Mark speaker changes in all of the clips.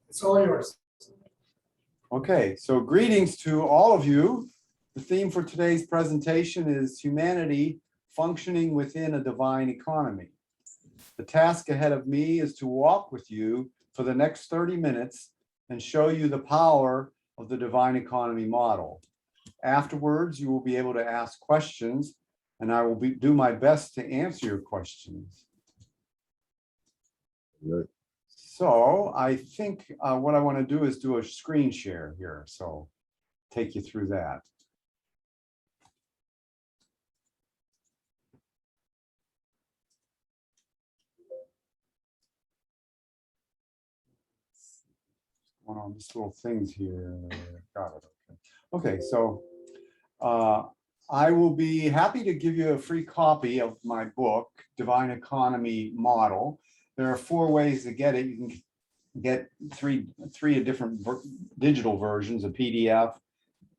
Speaker 1: It's all yours.
Speaker 2: Okay, so greetings to all of you. The theme for today's presentation is humanity functioning within a divine economy. The task ahead of me is to walk with you for the next 30 minutes and show you the power of the divine economy model. Afterwards, you will be able to ask questions, and I will do my best to answer your questions.
Speaker 3: Right.
Speaker 2: So I think what I want to do is do a screen share here. So take you through that. One on these little things here. Got it. Okay. Okay. So I will be happy to give you a free copy of my book, Divine Economy Model. There are 4 ways to get it. You can get three different digital versions: a PDF,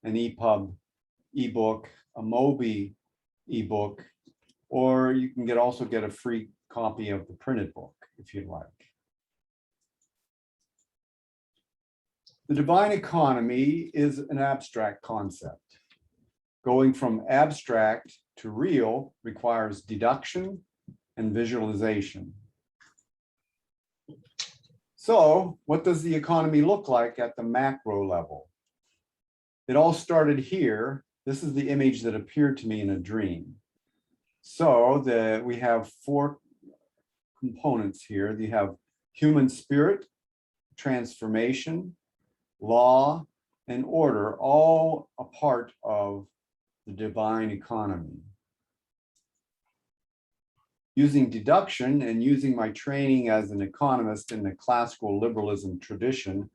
Speaker 2: an EPUB ebook, a Mobi ebook, or you can also get a free copy of the printed book if you'd like. The divine economy is an abstract concept. Going from abstract to real requires deduction and visualization. So, what does the economy look like at the macro level? It all started here. This is the image that appeared to me in a dream. So we have 4 components here. You have human spirit, transformation, law, and order, all a part of the divine economy. Using deduction and using my training as an economist in the classical liberalism tradition,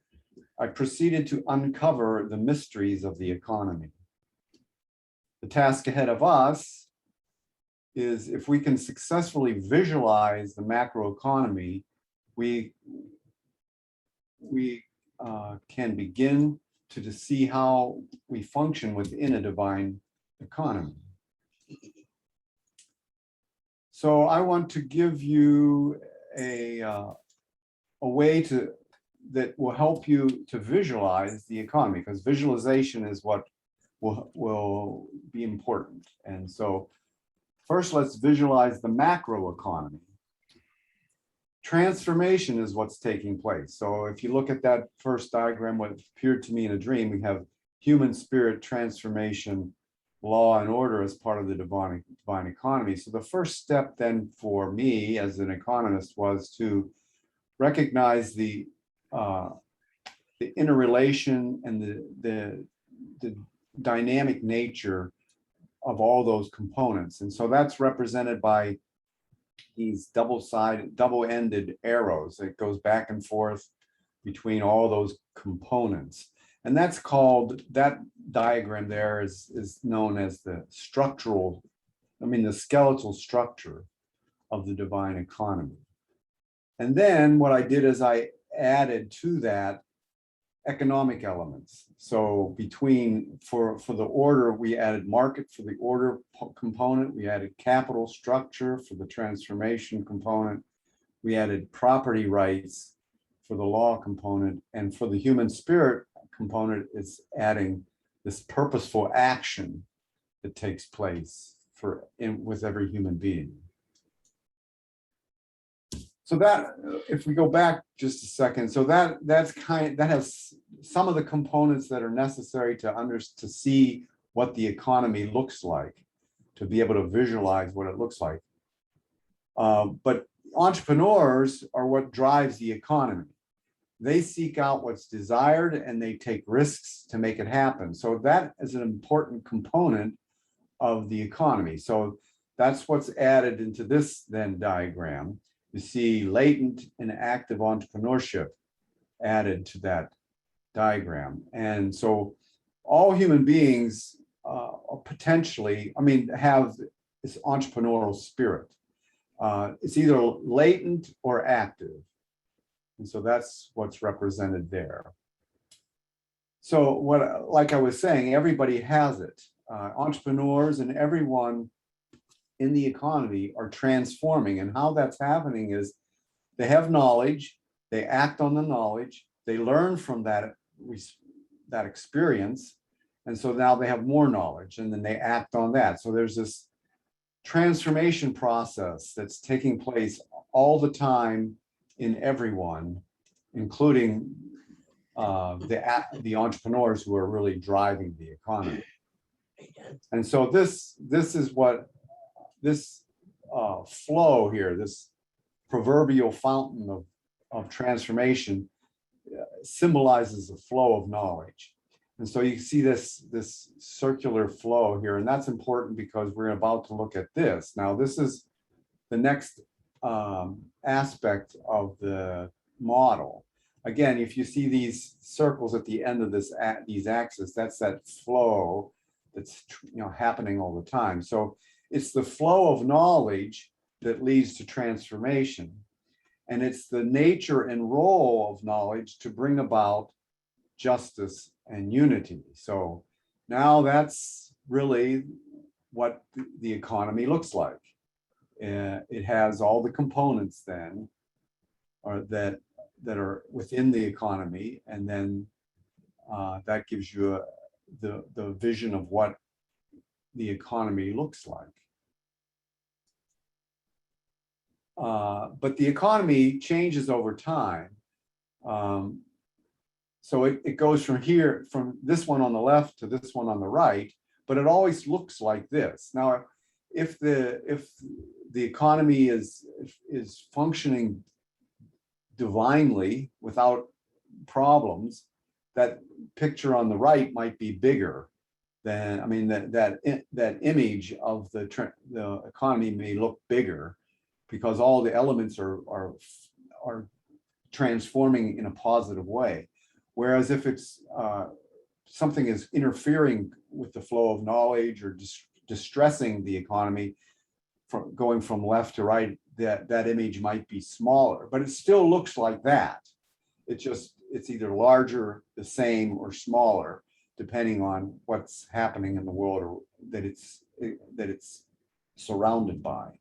Speaker 2: I proceeded to uncover the mysteries of the economy. The task ahead of us is, if we can successfully visualize the macroeconomy, we can begin to see how we function within a divine economy. So I want to give you a way that will help you to visualize the economy, because visualization is what will be important. And so first, let's visualize the macro economy. Transformation is what's taking place. So if you look at that first diagram, what appeared to me in a dream, we have human spirit, transformation, law, and order as part of the divine economy. So the first step then for me as an economist was to recognize the interrelation and the dynamic nature of all those components. And so that's represented by these double-ended arrows that goes back and forth between all those components. And that's called, that diagram there is known as the the skeletal structure of the divine economy. And then what I did is I added to that economic elements. So for the order, we added market for the order component, we added capital structure for the transformation component, we added property rights for the law component, and for the human spirit component, it's adding this purposeful action that takes place with every human being. So that, if we go back just a second, so that has some of the components that are necessary to see what the economy looks like, to be able to visualize what it looks like. But entrepreneurs are what drives the economy. They seek out what's desired and they take risks to make it happen. So that is an important component of the economy. So that's what's added into this then diagram. You see latent and active entrepreneurship added to that diagram. And so all human beings potentially, have this entrepreneurial spirit. It's either latent or active. And so that's what's represented there. So like I was saying, everybody has it. Entrepreneurs and everyone in the economy are transforming, and how that's happening is they have knowledge, they act on the knowledge, they learn from that experience. And so now they have more knowledge and then they act on that. So there's this transformation process that's taking place all the time in everyone, including the entrepreneurs who are really driving the economy. And so this is what this flow here, this proverbial fountain of transformation symbolizes the flow of knowledge. And so you see this circular flow here, and that's important because we're about to look at this. Now, this is the next aspect of the model. Again, if you see these circles at the end of these axes, that's that flow that's happening all the time. So it's the flow of knowledge that leads to transformation. And it's the nature and role of knowledge to bring about justice and unity. So now that's really what the economy looks like. It has all the components then, or that are within the economy, and then that gives you the vision of what the economy looks like. But the economy changes over time. So it goes from here, from this one on the left to this one on the right, but it always looks like this. Now, if the economy is functioning divinely without problems, that picture on the right might be bigger than, I mean, that image of the economy may look bigger because all the elements are transforming in a positive way. Whereas if it's something is interfering with the flow of knowledge or distressing the economy, going from left to right, that image might be smaller, but it still looks like that. It's either larger, the same, or smaller, depending on what's happening in the world or that it's surrounded by.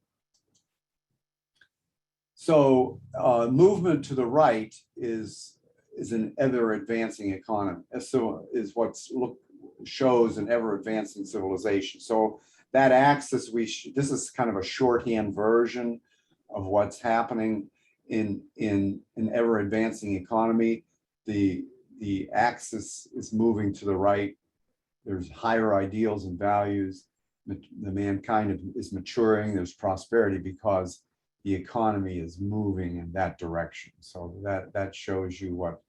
Speaker 2: So movement to the right is an ever advancing economy. So is what shows an ever advancing civilization. So that axis, this is kind of a shorthand version of what's happening in an ever advancing economy. The axis is moving to the right. There's higher ideals and values. The mankind is maturing. There's prosperity because the economy is moving in that direction. So that shows you what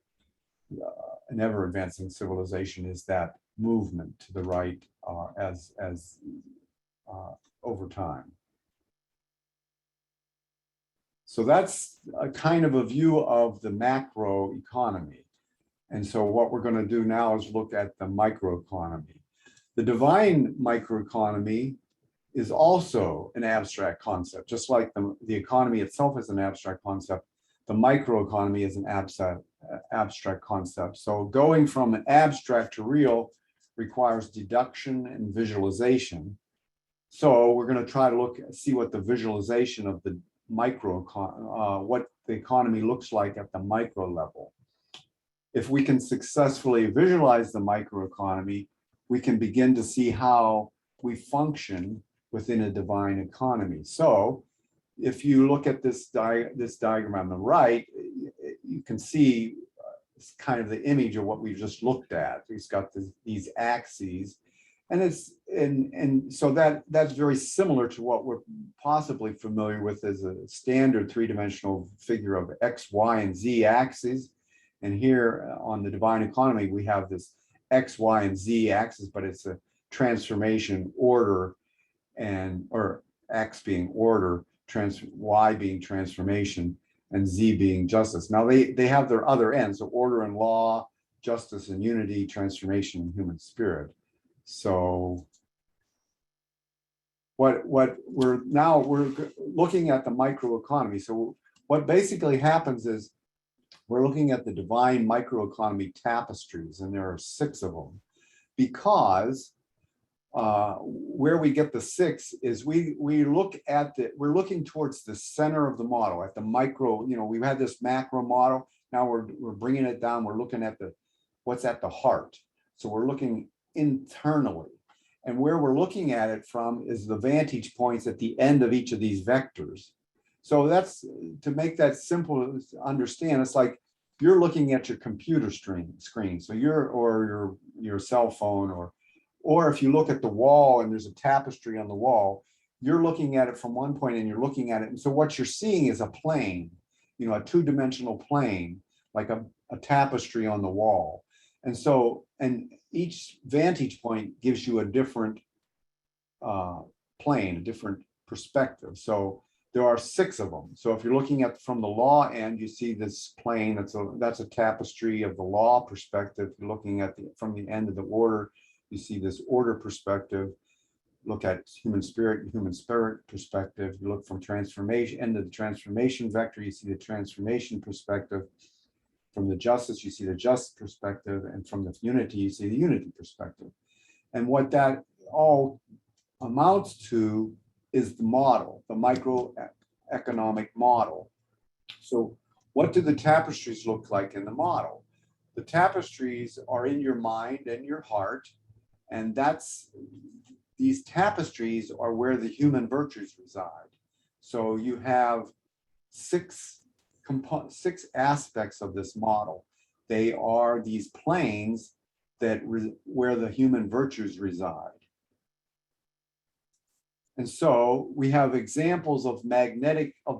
Speaker 2: an ever advancing civilization is, that movement to the right as over time. So that's a kind of a view of the macro economy. And so what we're going to do now is look at the microeconomy. The divine microeconomy is also an abstract concept, just like the economy itself is an abstract concept. The microeconomy is an abstract concept. So going from abstract to real requires deduction and visualization. So we're going to try to see what the visualization of the what the economy looks like at the micro level. If we can successfully visualize the microeconomy, we can begin to see how we function within a divine economy. So if you look at this diagram on the right, you can see it's kind of the image of what we just looked at. We've got these axes, and so that's very similar to what we're possibly familiar with as a standard three-dimensional figure of X, Y, and Z axes. And here on the divine economy, we have this X, Y, and Z axis, but it's a transformation order, or X being order, Y being transformation, and Z being justice. Now they have their other ends, so order and law, justice and unity, transformation and human spirit. So we're looking at the microeconomy. So what basically happens is we're looking at the divine microeconomy tapestries, and there are 6 of them, because where we get the 6 is we're looking towards the center of the model at the micro. We've had this macro model. Now we're bringing it down. We're looking at what's at the heart. So we're looking internally, and where we're looking at it from is the vantage points at the end of each of these vectors. So that's, to make that simple to understand, it's like you're looking at your computer screen. So your cell phone, or if you look at the wall and there's a tapestry on the wall, you're looking at it from one point and you're looking at it. And so what you're seeing is a plane, a two-dimensional plane, like a tapestry on the wall. And each vantage point gives you a different plane, a different perspective. So there are 6 of them. So if you're looking at from the law end, you see this plane. That's a tapestry of the law perspective. You're looking at from the end of the order, you see this order perspective. Look at human spirit perspective. You look from transformation, end of the transformation vector, you see the transformation perspective. From the justice, you see the just perspective, and from the unity, you see the unity perspective. And what that all amounts to is the model, the microeconomic model. So what do the tapestries look like in the model? The tapestries are in your mind and your heart, and these tapestries are where the human virtues reside. So you have 6 aspects of this model. They are these planes where the human virtues reside. And so we have examples of the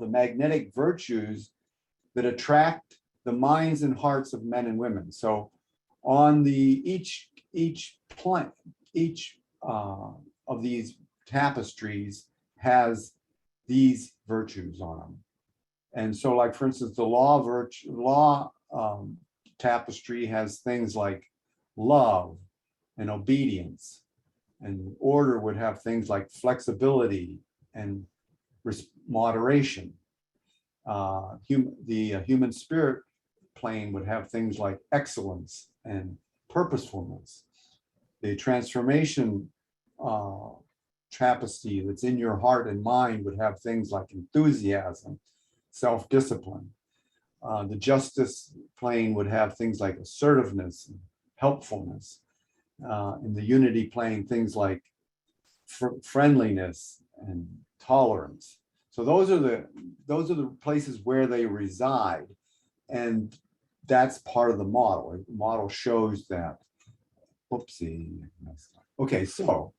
Speaker 2: magnetic virtues that attract the minds and hearts of men and women. So on each of these tapestries has these virtues on them. And so, like, for instance, the law tapestry has things like love and obedience, and order would have things like flexibility and moderation. The human spirit plane would have things like excellence and purposefulness. The transformation tapestry that's in your heart and mind would have things like enthusiasm, self-discipline. The justice plane would have things like assertiveness and helpfulness. In the unity plane, things like friendliness and tolerance. So those are the places where they reside, and that's part of the model. The model shows that. Oopsie. Okay, so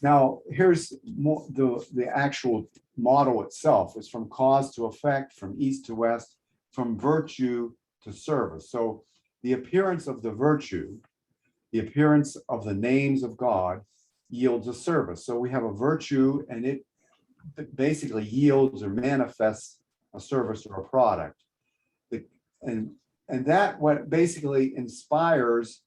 Speaker 2: now here's the actual model itself. It's from cause to effect, from east to west, from virtue to service. So the appearance of the virtue, the appearance of the names of God yields a service. So we have a virtue, and it basically yields or manifests a service or a product. And that what basically inspires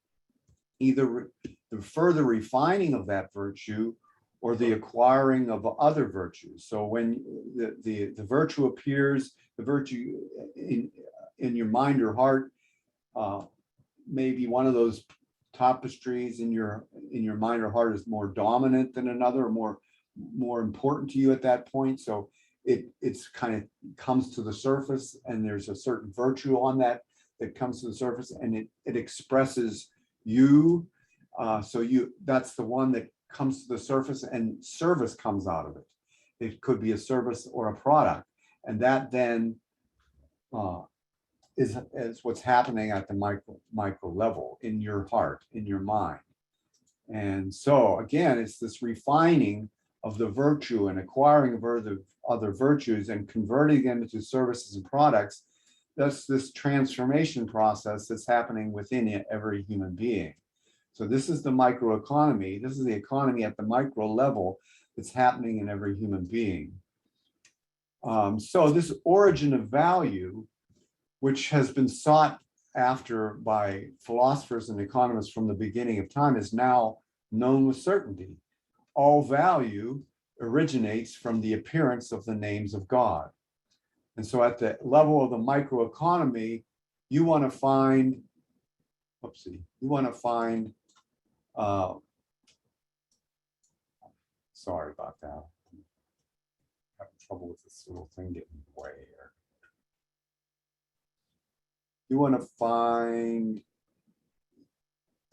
Speaker 2: either the further refining of that virtue or the acquiring of other virtues. So when the virtue appears, the virtue in your mind or heart, maybe one of those tapestries in your mind or heart is more dominant than another, or more important to you at that point. So it's kind of comes to the surface, and there's a certain virtue on that comes to the surface, and it expresses you. So that's the one that comes to the surface, and service comes out of it. It could be a service or a product, and that then is what's happening at the micro level in your heart, in your mind. And so again, it's this refining of the virtue and acquiring other virtues and converting them into services and products. That's this transformation process that's happening within every human being. So this is the microeconomy. This is the economy at the micro level that's happening in every human being. So this origin of value, which has been sought after by philosophers and economists from the beginning of time, is now known with certainty. All value originates from the appearance of the names of God. And so at the level of the microeconomy, you want to find, Sorry about that. I'm having trouble with this little thing getting in the way here. You want to find,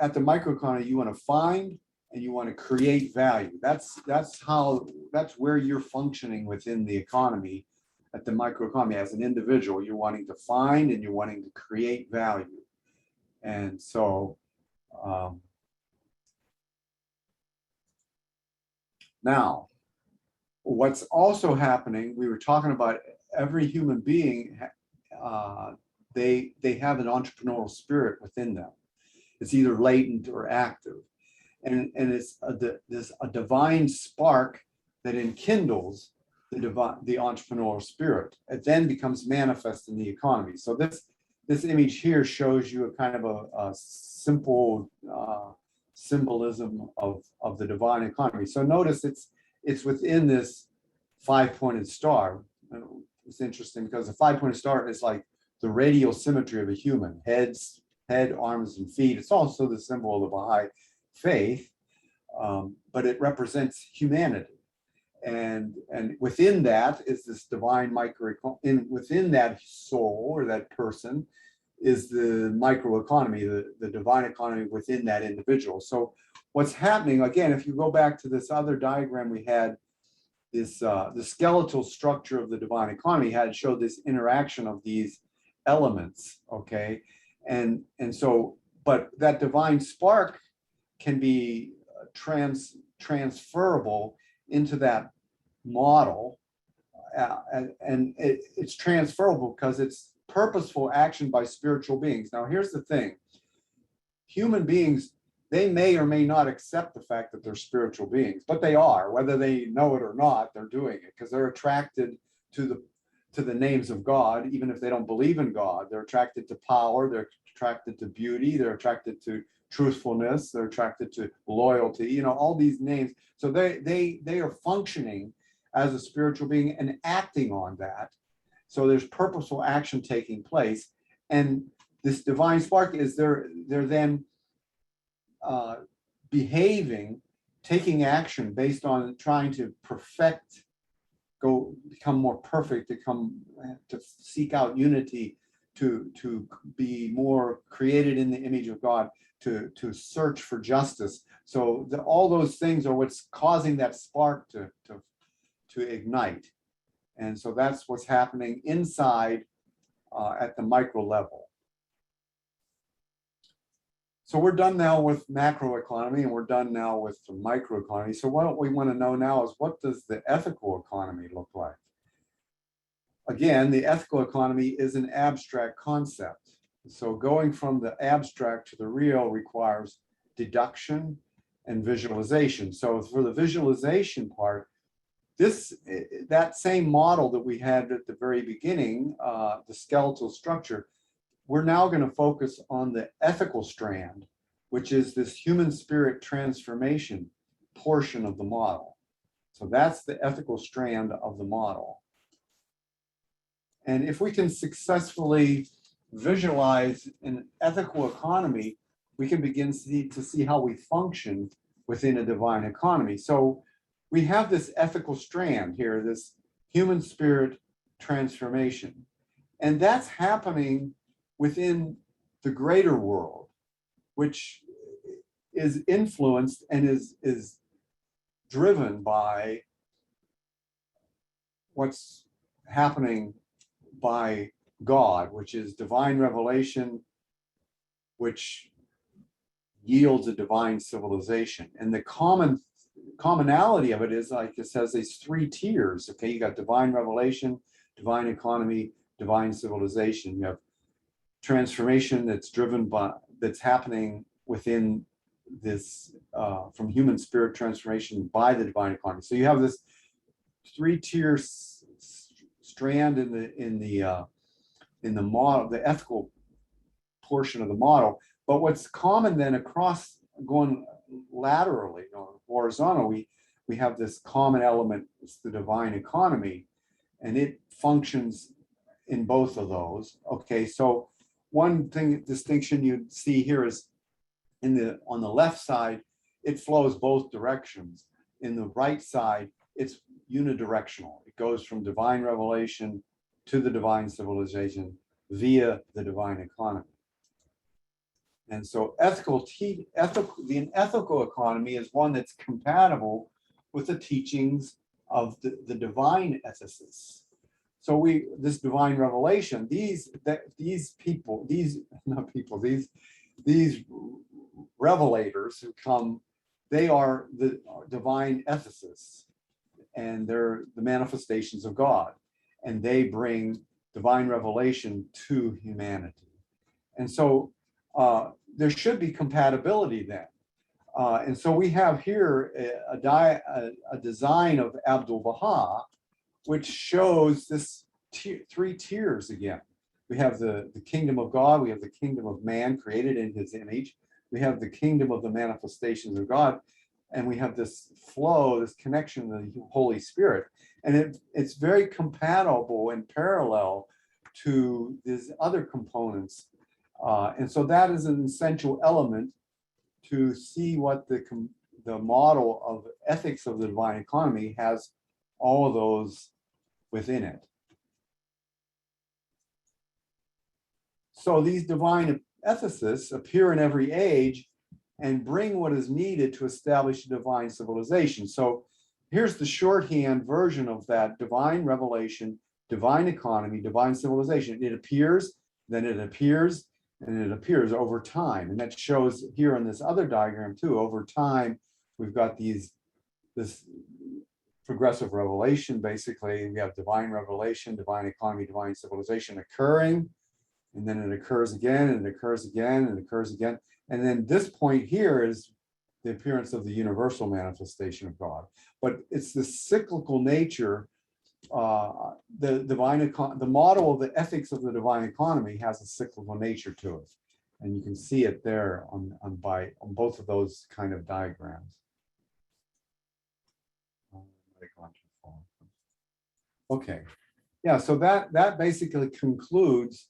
Speaker 2: at the microeconomy, you want to find and you want to create value. That's where you're functioning within the economy. At the microeconomy, as an individual, you're wanting to find and you're wanting to create value. And so now, what's also happening, we were talking about every human being, they have an entrepreneurial spirit within them. It's either latent or active. And it's a divine spark that enkindles the entrepreneurial spirit. It then becomes manifest in the economy. So this image here shows you a kind of a simple symbolism of the divine economy. So notice it's within this five-pointed star. It's interesting because the five-pointed star is like the radial symmetry of a human: head, arms, and feet. It's also the symbol of the Baha'i faith, but it represents humanity. And within that is this divine within that soul or that person is the microeconomy, the divine economy within that individual. So what's happening, again, if you go back to this other diagram we had, this the skeletal structure of the divine economy showed this interaction of these elements, okay? And so, but that divine spark can be transferable into that model, and it's transferable because it's purposeful action by spiritual beings. Now, here's the thing: human beings, they may or may not accept the fact that they're spiritual beings, but they are, whether they know it or not. They're doing it because they're attracted to the names of God, even if they don't believe in God. They're attracted to power. They're attracted to beauty. They're attracted to truthfulness. They're attracted to loyalty. You know, all these names. So they are functioning as a spiritual being and acting on that. So there's purposeful action taking place, and this divine spark is they're then behaving, taking action based on trying to perfect, become more perfect, to seek out unity, to be more created in the image of God, to search for justice. So all those things are what's causing that spark to ignite. And so that's what's happening inside at the micro level. So we're done now with macroeconomy and we're done now with the microeconomy. So what we want to know now is, what does the ethical economy look like? Again, the ethical economy is an abstract concept. So going from the abstract to the real requires deduction and visualization. So for the visualization part, that same model that we had at the very beginning, the skeletal structure, we're now going to focus on the ethical strand, which is this human spirit transformation portion of the model. So that's the ethical strand of the model. And if we can successfully visualize an ethical economy, we can begin to see how we function within a divine economy. So we have this ethical strand here, this human spirit transformation. And that's happening within the greater world, which is influenced and is driven by what's happening by God, which is divine revelation, which yields a divine civilization. And the commonality of it is, like it says, these three tiers. Okay, you got divine revelation, divine economy, divine civilization. You have transformation that's happening within this from human spirit transformation by the divine economy. So you have this three-tier strand in the model, the ethical portion of the model. But what's common then across, going laterally, horizontally, we have this common element. It's the divine economy, and it functions in both of those. Okay, so one distinction you'd see here is on the left side, it flows both directions. in the right side, it's unidirectional. It goes from divine revelation to the divine civilization via the divine economy. And so the ethical economy is one that's compatible with the teachings of the divine ethicists. So this divine revelation, these revelators who come, they are the divine ethicists, and they're the manifestations of God, and they bring divine revelation to humanity. And so there should be compatibility then. And so we have here a design of Abdu'l-Baha, which shows this three tiers again. We have the kingdom of God, we have the kingdom of man created in his image, we have the kingdom of the manifestations of God, and we have this flow, this connection to the Holy Spirit. And it's very compatible and parallel to these other components. And so that is an essential element to see what the model of ethics of the divine economy has all of those within it. So these divine ethicists appear in every age and bring what is needed to establish a divine civilization. So here's the shorthand version of that: divine revelation, divine economy, divine civilization. It appears, then it appears, and it appears over time. And that shows here in this other diagram too. Over time, we've got this progressive revelation. Basically, we have divine revelation, divine economy, divine civilization occurring, and then it occurs again, and it occurs again, and it occurs again. And then this point here is the appearance of the universal manifestation of God. But it's the cyclical nature. The model of the ethics of the divine economy has a cyclical nature to it, and you can see it there on both of those kind of diagrams. Okay, yeah. So that basically concludes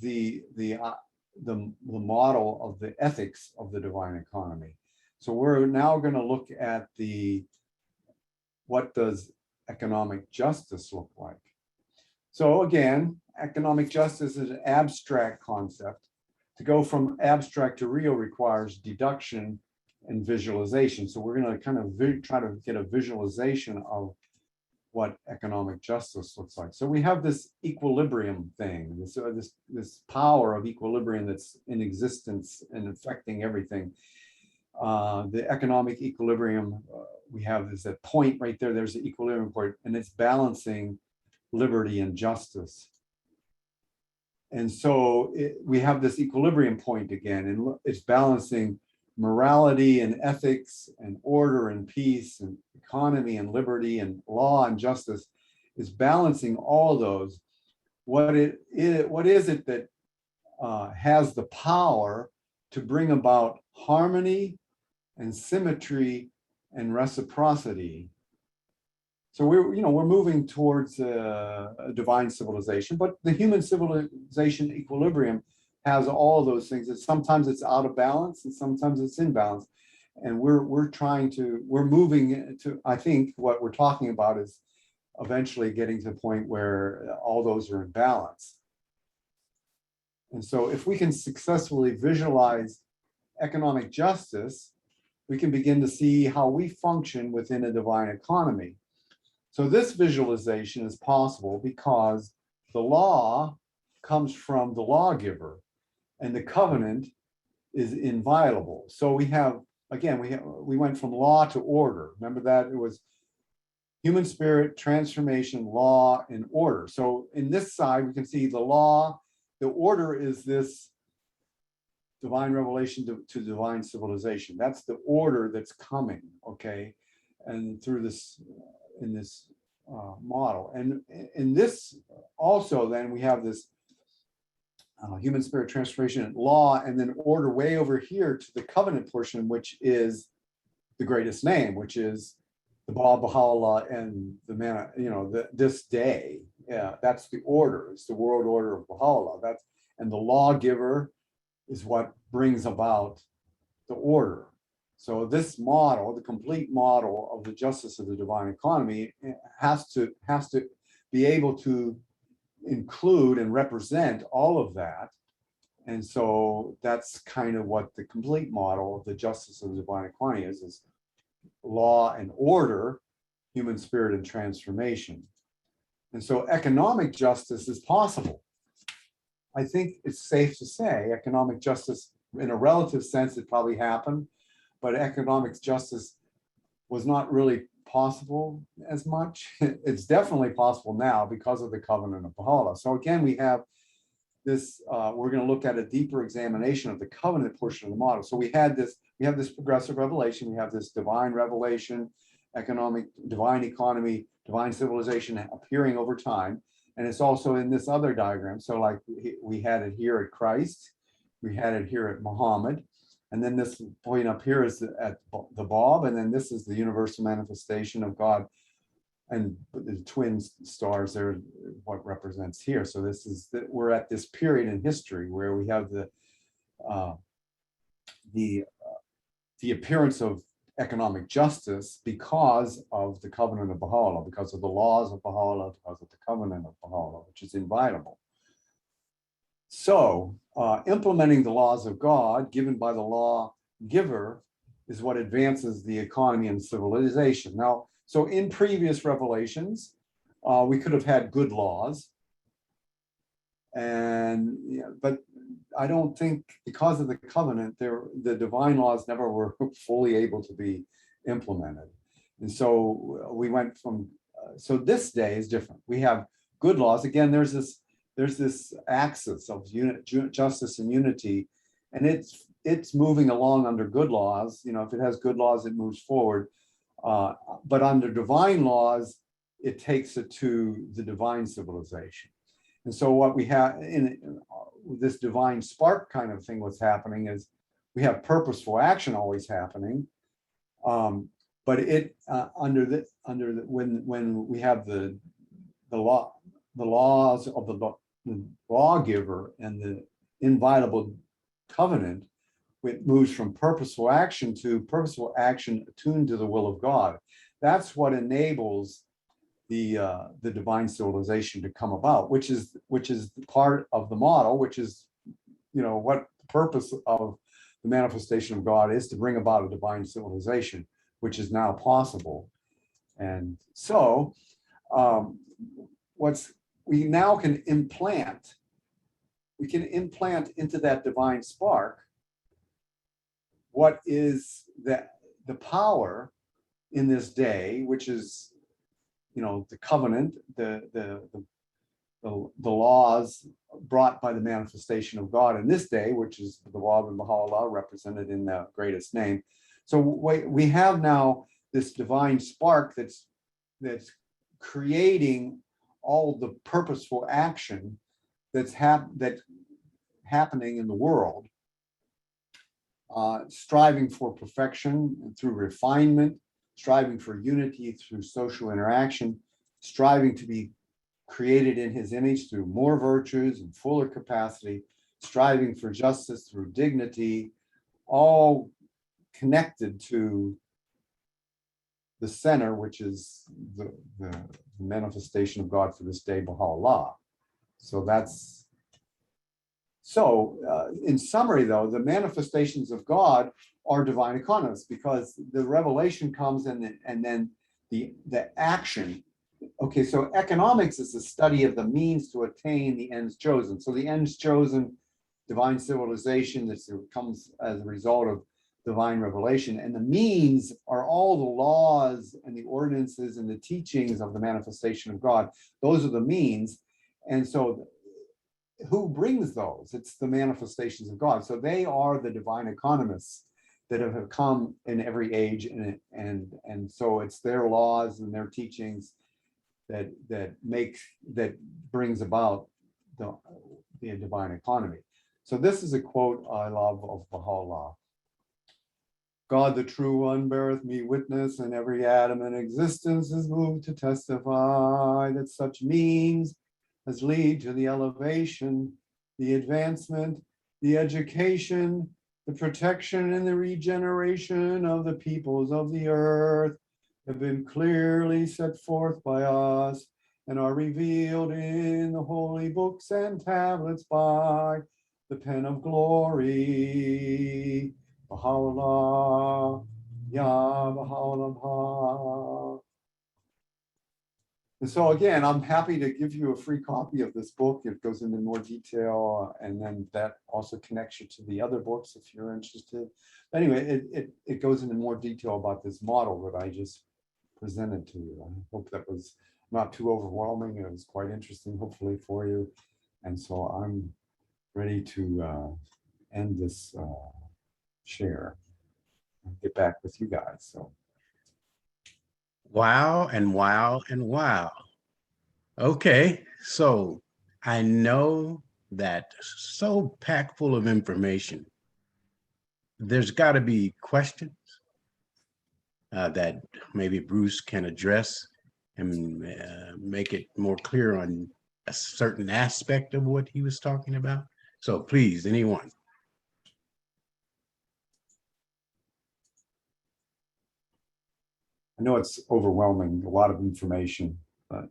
Speaker 2: the model of the ethics of the divine economy. So we're now going to look at what does economic justice look like. So again, economic justice is an abstract concept. To go from abstract to real requires deduction and visualization. So we're going to kind of try to get a visualization of what economic justice looks like. So we have this equilibrium thing, this power of equilibrium that's in existence and affecting everything. The economic equilibrium we have is that point right there. There's the equilibrium point, and it's balancing liberty and justice. And so we have this equilibrium point again, and it's balancing morality and ethics and order and peace and economy and liberty and law and justice. Is balancing all those. What is it that has the power to bring about harmony and symmetry and reciprocity? So we're moving towards a divine civilization, but the human civilization equilibrium has all of those things. Sometimes it's out of balance and sometimes it's in balance. And we're moving to, I think what we're talking about is eventually getting to the point where all those are in balance. And so if we can successfully visualize economic justice, we can begin to see how we function within a divine economy. So this visualization is possible because the law comes from the lawgiver and the covenant is inviolable. So we went from law to order. Remember that it was human spirit, transformation, law, and order. So in this side, we can see the law, the order is this divine revelation to divine civilization. That's the order that's coming, okay? And through this, in this model. And in this also, then we have this human spirit transformation and law, and then order way over here to the covenant portion, which is the greatest name, which is the Baal Baha'u'llah and the man, this day. Yeah, that's the order. It's the world order of Baha'u'llah. And the lawgiver is what brings about the order. So this model, the complete model of the justice of the divine economy, has to be able to include and represent all of that. And so that's kind of what the complete model of the justice of the divine economy is law and order, human spirit and transformation. And so economic justice is possible. I think it's safe to say economic justice, in a relative sense, it probably happened, but economic justice was not really possible as much. It's definitely possible now because of the covenant of Baha'u'llah. So again, we have this, we're going to look at a deeper examination of the covenant portion of the model. So we have this progressive revelation, we have this divine revelation, economic, divine economy, divine civilization appearing over time. And it's also in this other diagram. So like we had it here at Christ, we had it here at Muhammad, and then this point up here is at the Bab, and then this is the universal manifestation of God. And the twin stars there, what represents here. So this is we're at this period in history where we have the appearance of economic justice because of the covenant of Baha'u'llah, because of the laws of Baha'u'llah, because of the covenant of Baha'u'llah, which is inviolable. So implementing the laws of God given by the law giver is what advances the economy and civilization. Now, so in previous revelations, we could have had good laws, and but I don't think because of the covenant, the divine laws never were fully able to be implemented, and so we went from. So this day is different. We have good laws. Again, there's this axis of justice and unity, and it's moving along under good laws. If it has good laws, it moves forward. But under divine laws, it takes it to the divine civilization. And so what we have in this divine spark kind of thing, what's happening is we have purposeful action always happening. But when we have the laws of the lawgiver and the inviolable covenant, it moves from purposeful action to purposeful action attuned to the will of God. That's what enables the divine civilization to come about, which is part of the model, which is what the purpose of the manifestation of God is, to bring about a divine civilization, which is now possible. And so we now can implant into that divine spark what is the power in this day, which is the covenant, the laws brought by the manifestation of God in this day, which is the Bab and Baha'u'llah represented in the greatest name. So we have now this divine spark that's creating all the purposeful action that's happening in the world, striving for perfection through refinement, striving for unity through social interaction, striving to be created in his image through more virtues and fuller capacity, striving for justice through dignity, all connected to the center, which is the manifestation of God for this day, Baha'u'llah. In summary, though, the manifestations of God are divine economists, because the revelation comes and then the action. Okay, so economics is the study of the means to attain the ends chosen. So the ends chosen, divine civilization, that comes as a result of divine revelation, and the means are all the laws and the ordinances and the teachings of the manifestation of God. Those are the means. And so who brings those? It's the manifestations of God. So they are the divine economists that have come in every age, and so it's their laws and their teachings that brings about the divine economy. So this is a quote I love of Baha'u'llah. God, the true one, beareth me witness, and every atom in existence is moved to testify that such means as lead to the elevation, the advancement, the education, The protection and the regeneration of the peoples of the earth have been clearly set forth by us and are revealed in the holy books and tablets by the pen of glory. Baha'u'llah, Ya Baha'u'llah. And so again, I'm happy to give you a free copy of this book. It goes into more detail, and then that also connects you to the other books if you're interested. Anyway, it goes into more detail about this model that I just presented to you. I hope that was not too overwhelming. It was quite interesting, hopefully, for you. And so I'm ready to end this share and get back with you guys. So.
Speaker 1: Wow and wow and wow. Okay, so I know that so packed full of information, there's got to be questions that maybe Bruce can address and make it more clear on a certain aspect of what he was talking about. So please, anyone.
Speaker 2: I know it's overwhelming, a lot of information, but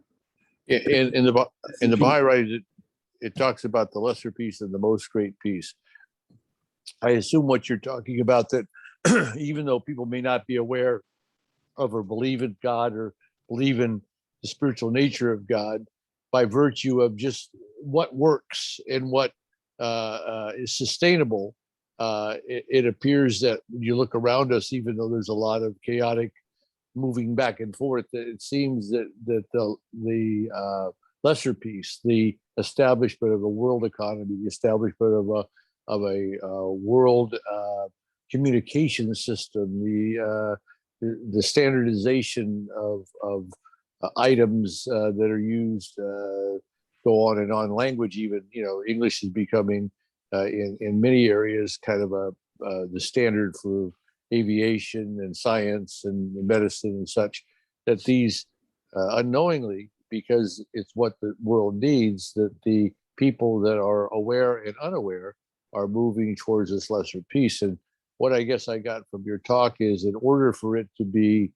Speaker 3: In the Baha'i, it talks about the lesser peace and the most great peace. I assume what you're talking about, that even though people may not be aware of or believe in God or believe in the spiritual nature of God, by virtue of just what works and what is sustainable, it appears that when you look around us, even though there's a lot of chaotic moving back and forth, it seems that the lesser peace, the establishment of a world economy, the establishment of a world communication system, the standardization of items that are used, go on and on. Language, even, English is becoming in many areas kind of the standard for aviation and science and medicine and such, that these unknowingly, because it's what the world needs, that the people that are aware and unaware are moving towards this lesser peace. And what I guess I got from your talk is, in order for it to be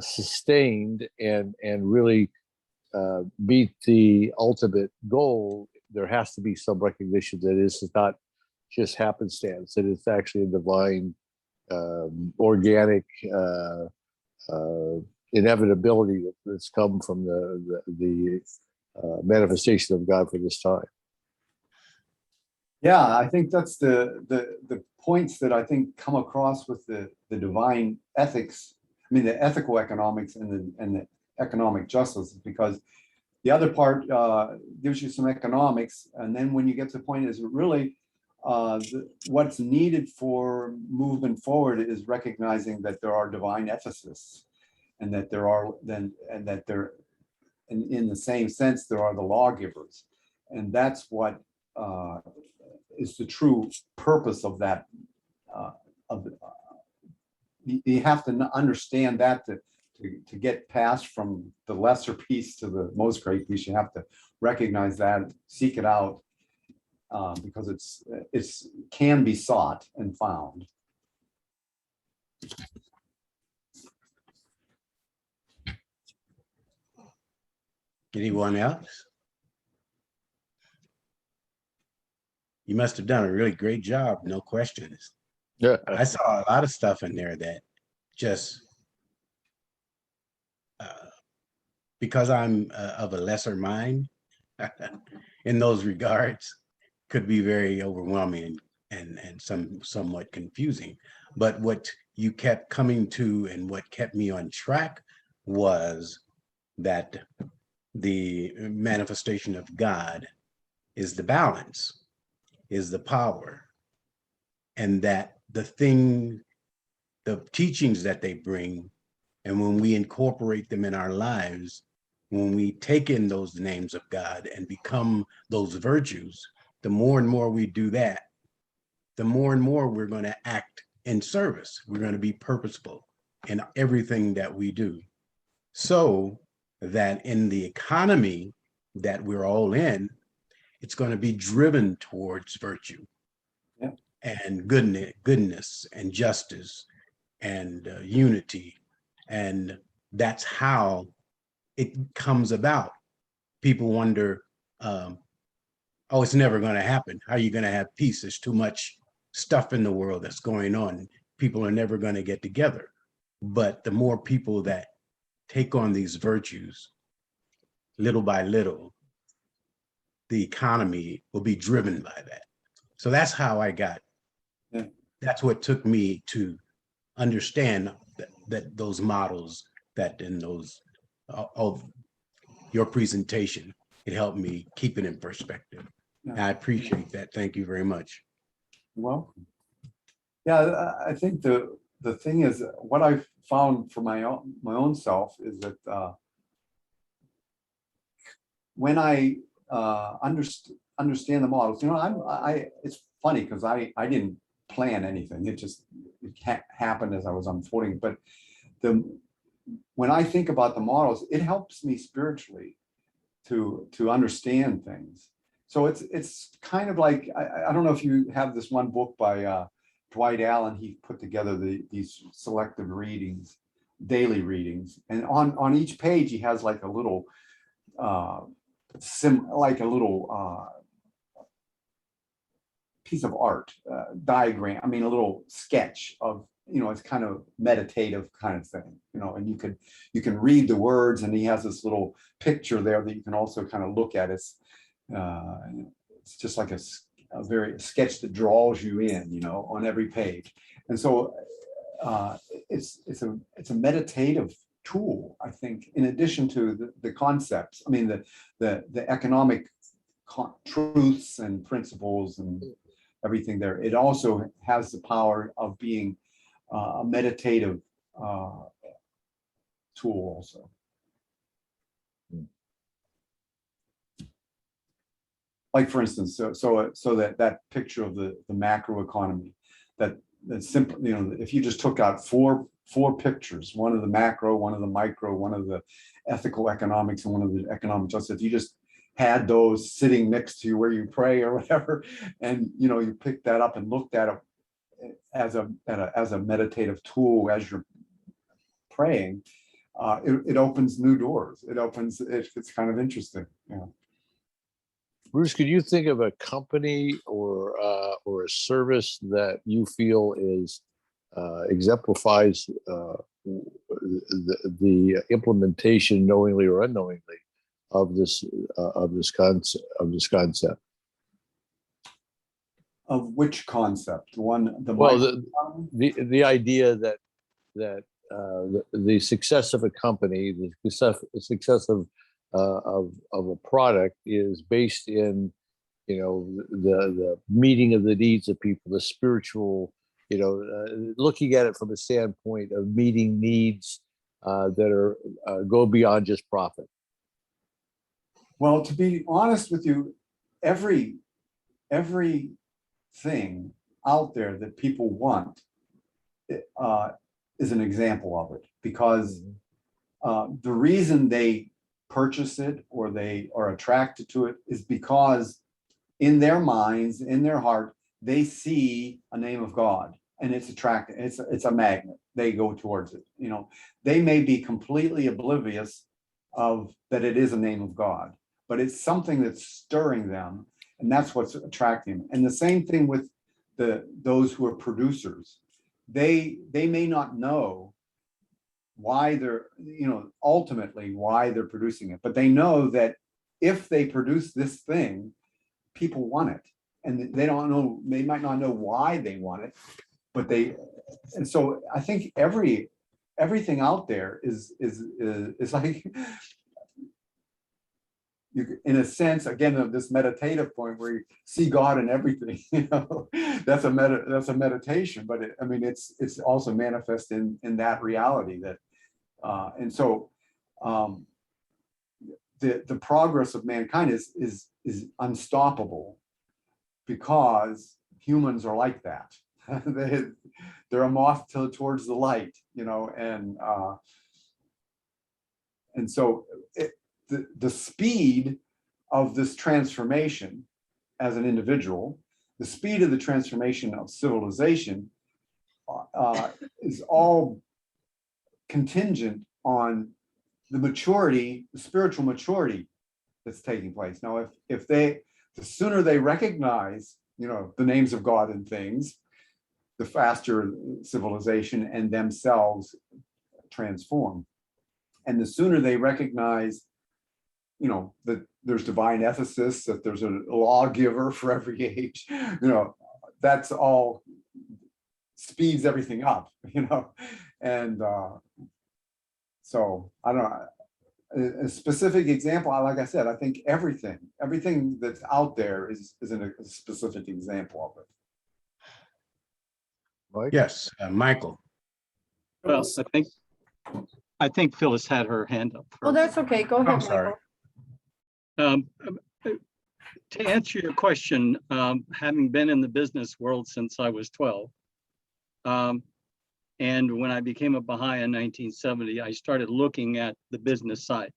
Speaker 3: sustained and really meet the ultimate goal, there has to be some recognition that this is not just happenstance, that it's actually a divine, organic inevitability that's come from the manifestation of God for this time.
Speaker 2: yeah, I think that's the points that I think come across with the divine ethics. I mean, the ethical economics and the economic justice, because the other part gives you some economics, and then when you get to the point is really what's needed for movement forward is recognizing that there are divine ethicists, and that there are in the same sense there are the lawgivers, and that's what is the true purpose of that. You have to understand that to get past from the lesser peace to the most great peace. You have to recognize that, seek it out, because it's can be sought and found.
Speaker 1: Anyone else? You must have done a really great job, no questions.
Speaker 3: Yeah.
Speaker 1: I saw a lot of stuff in there that just, because I'm of a lesser mind in those regards, could be very overwhelming and somewhat confusing. But what you kept coming to and what kept me on track was that the manifestation of God is the balance, is the power, and that the teachings that they bring, and when we incorporate them in our lives, when we take in those names of God and become those virtues, the more and more we do that, the more and more we're going to act in service. We're going to be purposeful in everything that we do, so that in the economy that we're all in, it's going to be driven towards virtue.
Speaker 2: Yeah.
Speaker 1: and goodness and justice and unity. And that's how it comes about. People wonder, oh, it's never going to happen. How are you going to have peace? There's too much stuff in the world that's going on. People are never going to get together. But the more people that take on these virtues, little by little, the economy will be driven by that. So that's how I got.
Speaker 2: Yeah.
Speaker 1: That's what took me to understand that those models, that in those of your presentation, it helped me keep it in perspective.
Speaker 2: Yeah.
Speaker 1: I appreciate that. Thank you very much.
Speaker 2: Well, yeah, I think the thing is, what I've found for my own self is that when I understand the models, it's funny because I didn't plan anything. It happened as I was unfolding. But when I think about the models, it helps me spiritually to understand things. So it's kind of like, I don't know if you have this one book by Dwight Allen. He put together these selective readings, daily readings, and on each page he has like a little piece of art, diagram. I mean, a little sketch of, it's kind of meditative kind of thing, and you can read the words, and he has this little picture there that you can also kind of look at. It's just like a very sketch that draws you in, on every page. And so it's a meditative tool, I think, in addition to the concepts. I mean, the economic truths and principles and everything there. It also has the power of being a meditative tool also. Like, for instance, so that picture of the macro economy, that simple, if you just took out four pictures, one of the macro, one of the micro, one of the ethical economics, and one of the economic justice, if you just had those sitting next to you where you pray or whatever, and you picked that up and looked at it as a meditative tool as you're praying, it opens new doors. It's kind of interesting. Yeah.
Speaker 3: Bruce, could you think of a company or a service that you feel is exemplifies the implementation, knowingly or unknowingly, of this concept?
Speaker 2: Of which concept?
Speaker 3: The idea that the success of a company, the success of a product is based in, the meeting of the needs of people, the spiritual, looking at it from a standpoint of meeting needs that are go beyond just profit.
Speaker 2: Well, to be honest with you, every thing out there that people want is an example of it, because the reason they purchase it or they are attracted to it is because in their minds, in their heart, they see a name of God, and it's attractive. It's a magnet. They go towards it. They may be completely oblivious of that it is a name of God, but it's something that's stirring them, and that's what's attracting them. And the same thing with those who are producers. They may not know why they're, ultimately why they're producing it, but they know that if they produce this thing, people want it, and they might not know why they want it, but and so I think everything out there is like, in a sense, again, this meditative point where you see God in everything, that's a meditation, but it's also manifest in that reality that, and so the progress of mankind is unstoppable, because humans are like that. They're a moth towards the light, and so the speed of this transformation as an individual, the speed of the transformation of civilization is all contingent on the spiritual maturity that's taking place. Now, the sooner they recognize, the names of God and things, the faster civilization and themselves transform. And the sooner they recognize, that there's divine ethicists, that there's a lawgiver for every age, that's all speeds everything up, and so I don't know. A specific example, like I said, I think everything that's out there is a specific example of it.
Speaker 3: Mike?
Speaker 1: Yes, Michael.
Speaker 4: Well, I think Phyllis had her hand up.
Speaker 5: Oh, that's okay. Go
Speaker 1: I'm
Speaker 5: ahead,
Speaker 1: sorry.
Speaker 5: Michael.
Speaker 4: To answer your question, having been in the business world since I was 12, and when I became a Baha'i in 1970, I started looking at the business side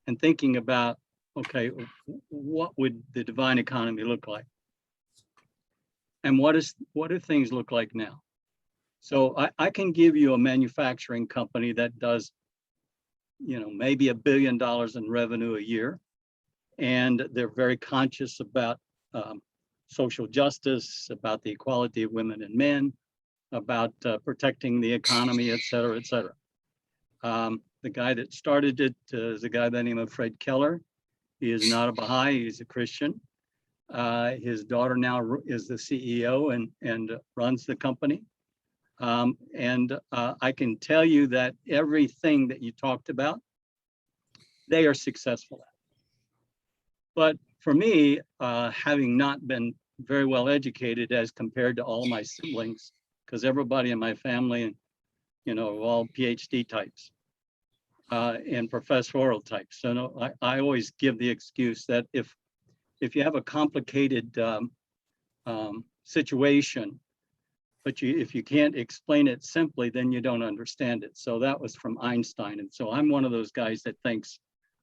Speaker 4: and thinking about, okay, what would the divine economy look like? And what do things look like now? So I can give you a manufacturing company that does, maybe $1 billion in revenue a year. And they're very conscious about social justice, about the equality of women and men, about protecting the economy, et cetera, et cetera. The guy that started it is a guy by the name of Fred Keller. He is not a Baha'i, he's a Christian. His daughter now is the CEO and runs the company. I can tell you that everything that you talked about, they are successful at. But for me, having not been very well educated as compared to all my siblings, because everybody in my family, are all PhD types and professorial types. So no, I always give the excuse that if you have a complicated situation, but if you can't explain it simply, then you don't understand it. So that was from Einstein. And so I'm one of those guys that thinks,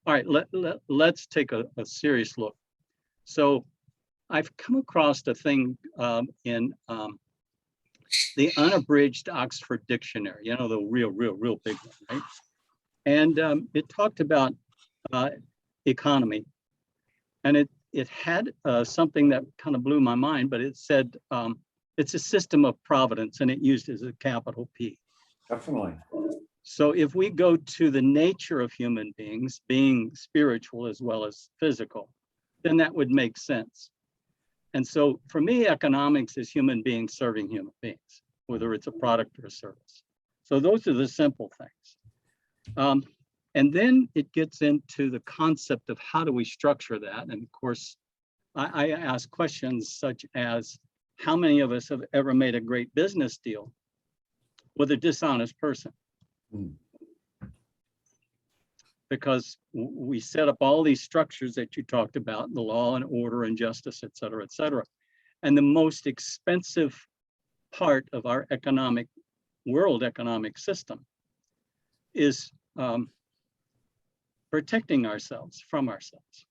Speaker 4: all right, let's take a serious look. So I've come across a thing in the unabridged Oxford Dictionary, the real big one, right? And it talked about economy. And it had something that kind of blew my mind, but it said, it's a system of providence, and it used as a capital P.
Speaker 2: Definitely.
Speaker 4: So if we go to the nature of human beings, being spiritual as well as physical, then that would make sense. And so for me, economics is human beings serving human beings, whether it's a product or a service. So those are the simple things. And then it gets into the concept of how do we structure that? And of course, I ask questions such as, how many of us have ever made a great business deal with a dishonest person? Because we set up all these structures that you talked about, the law and order and justice, et cetera, et cetera. And the most expensive part of our world economic system is protecting ourselves from ourselves.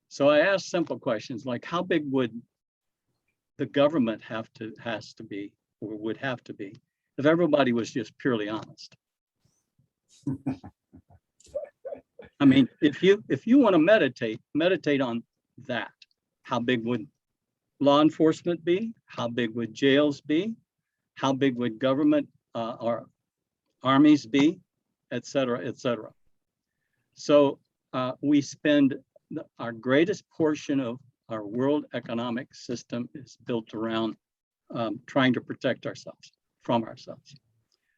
Speaker 4: So I ask simple questions like, how big would the government has to be, or would have to be, if everybody was just purely honest? I mean, if you want to meditate on that. How big would law enforcement be? How big would jails be? How big would government or armies be, et cetera, et cetera. So we spend our greatest portion of our world economic system is built around trying to protect ourselves from ourselves.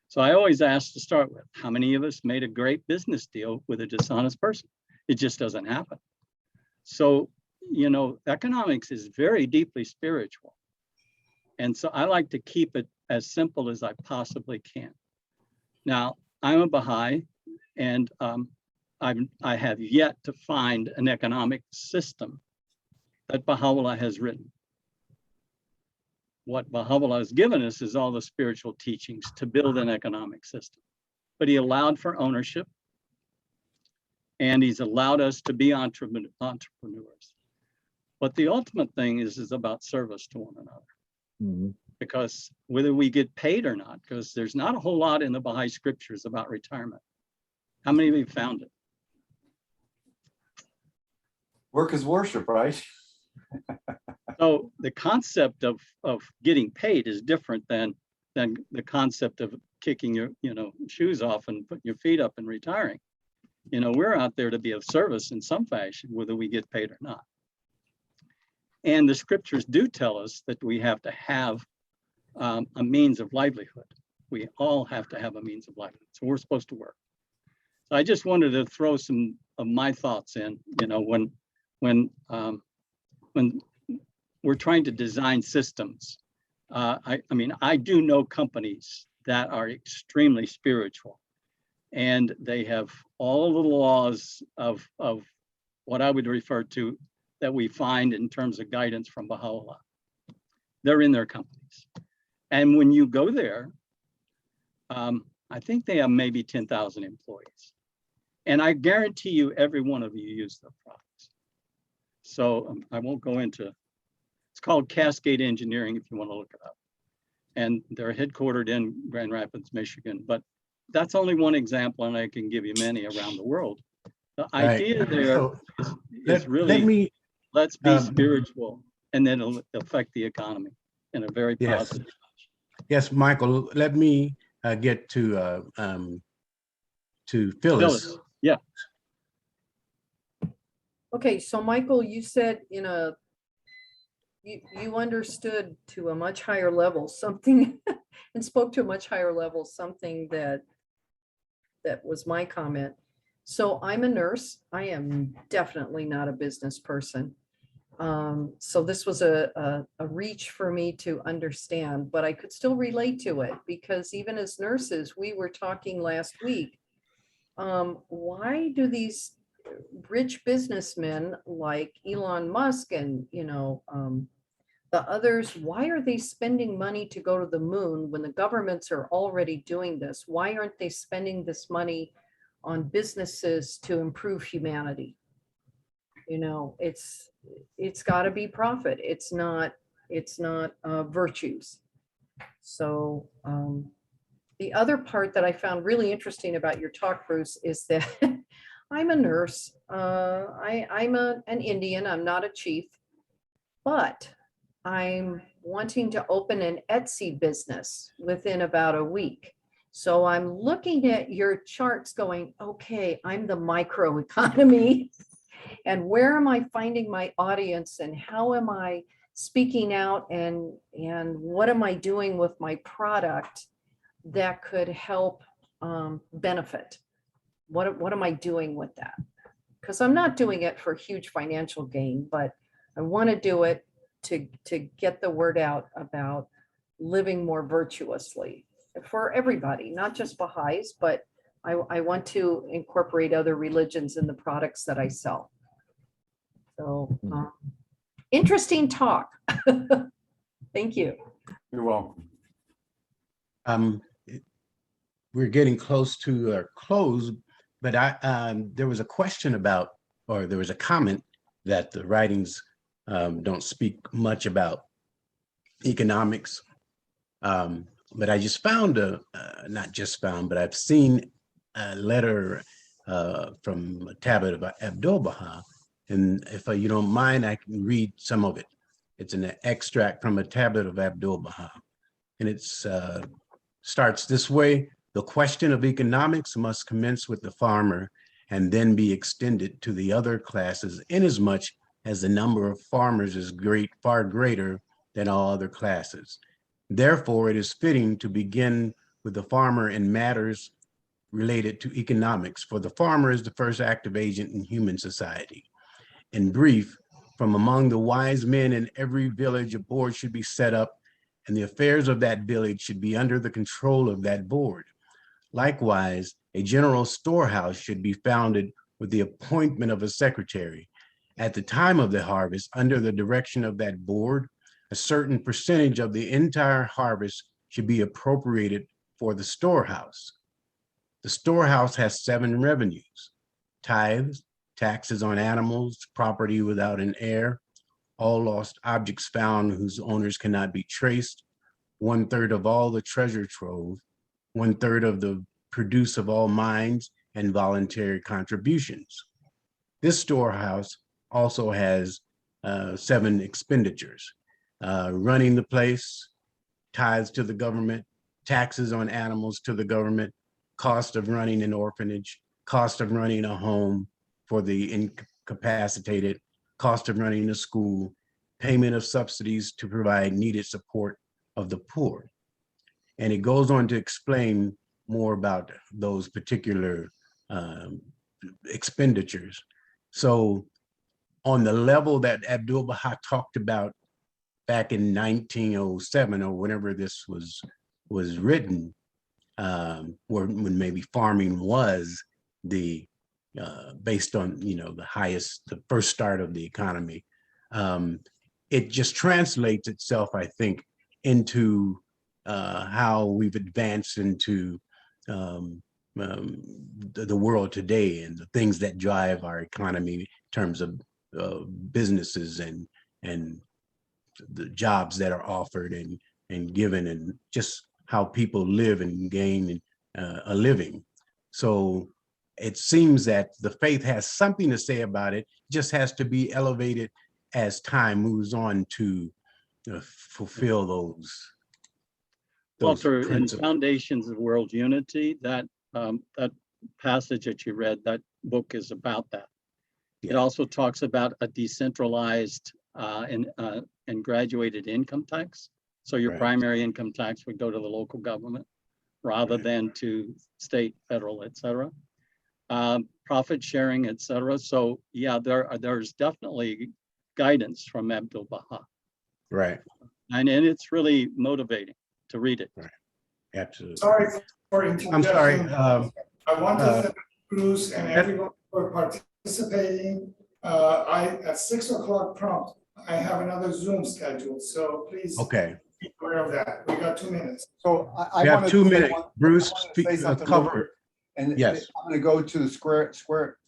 Speaker 4: So I always ask to start with, how many of us made a great business deal with a dishonest person? It just doesn't happen. So, economics is very deeply spiritual. And so I like to keep it as simple as I possibly can. Now, I'm a Baha'i, and I have yet to find an economic system that Baha'u'llah has written. What Baha'u'llah has given us is all the spiritual teachings to build an economic system. But he allowed for ownership, and he's allowed us to be entrepreneurs. But the ultimate thing is about service to one another.
Speaker 3: Mhm.
Speaker 4: Because whether we get paid or not, because there's not a whole lot in the Baha'i scriptures about retirement. How many of you found it?
Speaker 2: Work is worship, right?
Speaker 4: So the concept of getting paid is different than the concept of kicking your, shoes off and putting your feet up and retiring. We're out there to be of service in some fashion, whether we get paid or not. And the scriptures do tell us that we have to have a means of livelihood. We all have to have a means of livelihood. So we're supposed to work. So I just wanted to throw some of my thoughts in, when we're trying to design systems. I mean, I do know companies that are extremely spiritual, and they have all the laws of what I would refer to that we find in terms of guidance from Baha'u'llah. They're in their companies. And when you go there, I think they have maybe 10,000 employees. And I guarantee you, every one of you use their products. So I won't go into, it's called Cascade Engineering if you want to look it up. And they're headquartered in Grand Rapids, Michigan. But that's only one example, and I can give you many around the world. The idea there
Speaker 1: So
Speaker 4: is really,
Speaker 1: let me,
Speaker 4: let's be
Speaker 1: um,
Speaker 4: spiritual, and then it'll affect the economy in a very
Speaker 1: Yes.
Speaker 4: positive.
Speaker 1: yes, Michael, let me get to Phyllis.
Speaker 4: Phyllis, yeah.
Speaker 5: Okay, so Michael, you said you understood to a much higher level something and spoke to a much higher level something that was my comment. So I'm a nurse. I am definitely not a business person. So this was a reach for me to understand, but I could still relate to it because even as nurses, we were talking last week. Why do these rich businessmen like Elon Musk and, the others, why are they spending money to go to the moon when the governments are already doing this? Why aren't they spending this money on businesses to improve humanity? It's got to be profit. It's not virtues. So the other part that I found really interesting about your talk, Bruce, is that I'm a nurse. I'm an Indian. I'm not a chief, but I'm wanting to open an Etsy business within about a week. So I'm looking at your charts going, okay, I'm the microeconomy. And where am I finding my audience and how am I speaking out and what am I doing with my product that could help benefit? What am I doing with that? Because I'm not doing it for huge financial gain, but I want to do it to get the word out about living more virtuously for everybody, not just Baha'is, but I want to incorporate other religions in the products that I sell. So interesting talk. Thank you.
Speaker 2: You're welcome.
Speaker 1: We're getting close to our close, but there was a question about, or there was a comment that the writings don't speak much about economics. But I just found not just found, but I've seen a letter from a tablet of Abdu'l-Baha. And if you don't mind, I can read some of it. It's an extract from a tablet of Abdu'l-Baha. And it starts this way: the question of economics must commence with the farmer and then be extended to the other classes, inasmuch as the number of farmers is far greater than all other classes. Therefore, it is fitting to begin with the farmer in matters related to economics, for the farmer is the first active agent in human society. In brief, from among the wise men in every village, a board should be set up, and the affairs of that village should be under the control of that board. Likewise, a general storehouse should be founded with the appointment of a secretary. At the time of the harvest, under the direction of that board, a certain percentage of the entire harvest should be appropriated for the storehouse. The storehouse has 7 revenues: tithes, taxes on animals, property without an heir, all lost objects found whose owners cannot be traced, 1/3 of all the treasure trove, 1/3 of the produce of all mines and voluntary contributions. This storehouse also has 7 expenditures: running the place, tithes to the government, taxes on animals to the government, cost of running an orphanage, cost of running a home for the incapacitated, cost of running a school, payment of subsidies to provide needed support of the poor. And it goes on to explain more about those particular expenditures. So on the level that Abdu'l-Baha talked about back in 1907 or whenever this was written, when maybe farming was the based on the first start of the economy, it just translates itself, I think, into how we've advanced into the world today and the things that drive our economy in terms of businesses and the jobs that are offered and given, and just how people live and gain a living. So it seems that the faith has something to say about it, just has to be elevated as time moves on to fulfill those
Speaker 4: Walter, in
Speaker 1: principles.
Speaker 4: Foundations of World Unity, that passage that you read, that book is about that. It
Speaker 1: Yeah.
Speaker 4: also talks about a decentralized and graduated income tax. So your
Speaker 1: Right.
Speaker 4: primary income tax would go to the local government rather
Speaker 1: Right.
Speaker 4: than to state, federal, et cetera. Profit sharing, et cetera. So yeah, there's definitely guidance from Abdu'l-Baha.
Speaker 1: Right,
Speaker 4: And it's really motivating to read it.
Speaker 1: absolutely.
Speaker 6: Sorry for interrupting.
Speaker 1: I'm sorry.
Speaker 6: I want
Speaker 1: uh,
Speaker 6: to thank Bruce and everyone for participating. At 6 o'clock prompt, I have another Zoom scheduled, so please
Speaker 1: Okay,
Speaker 6: be aware of that. We got 2 minutes.
Speaker 2: So I
Speaker 1: we have
Speaker 2: wanted
Speaker 1: 2
Speaker 2: to say
Speaker 1: minutes.
Speaker 2: one-
Speaker 1: Bruce,
Speaker 2: I wanted to say something real
Speaker 1: cover.
Speaker 2: quick. And
Speaker 1: Yes.
Speaker 2: I'm gonna go to the square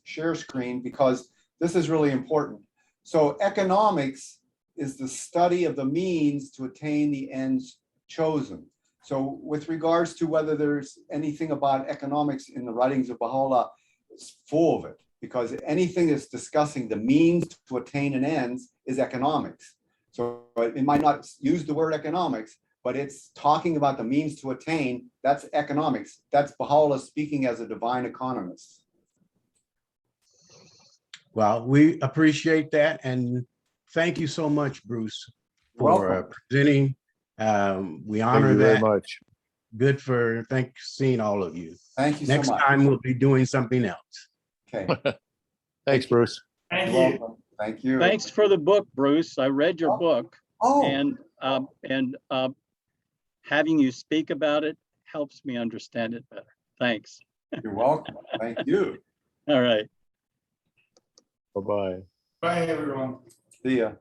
Speaker 2: share screen because this is really important. So economics is the study of the means to attain the ends chosen. So with regards to whether there's anything about economics in the writings of Baha'u'llah, it's full of it, because anything that's discussing the means to attain an ends is economics. So it might not use the word economics, but it's talking about the means to attain. That's economics. That's Baha'u'llah speaking as a divine economist.
Speaker 1: Well, we appreciate that, and thank you so much, Bruce, for
Speaker 2: Welcome.
Speaker 1: presenting. We
Speaker 3: Thank
Speaker 1: honor
Speaker 3: you very
Speaker 1: that.
Speaker 3: much.
Speaker 1: Good for seeing all of you.
Speaker 2: Thank you so
Speaker 1: Next
Speaker 2: much.
Speaker 1: time we'll be doing something else.
Speaker 2: Okay.
Speaker 3: Thanks, Bruce.
Speaker 6: Thank
Speaker 2: You're
Speaker 6: you.
Speaker 2: welcome. Thank you.
Speaker 4: Thanks for the book, Bruce. I read your
Speaker 2: Oh.
Speaker 4: book,
Speaker 2: Oh,
Speaker 4: and having you speak about it helps me understand it better. Thanks.
Speaker 2: you're welcome. Thank you.
Speaker 4: All right.
Speaker 3: Bye-bye.
Speaker 6: Bye, everyone.
Speaker 2: See ya.